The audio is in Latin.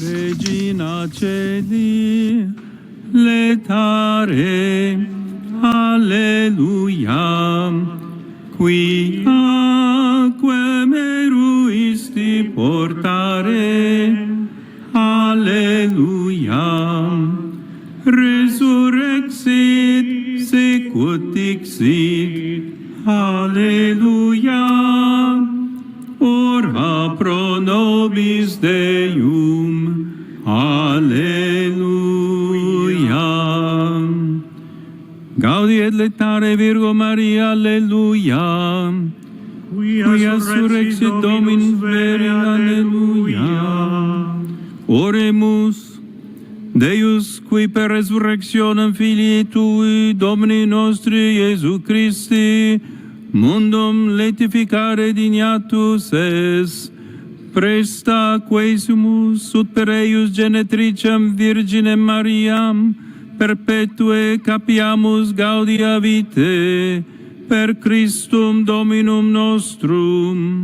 Regina Celi, letare, alleluia, quiaque meruisti portare, alleluia, resurrexit, secut dixit, alleluia, ora pro nobis Deum, alleluia. Gaudi et letare Virgo Maria, alleluia. Quia surrexit Dominus veri, alleluia. Oremus. Deus, qui per resurrectionem Filii Tui, Domini nostri Iesu Christi, mundum laetificare dignatus es, presta quaesimus ut per eius genetricem Virginem Mariam, perpetue capiamus gaudia vitae, per Christum Dominum nostrum.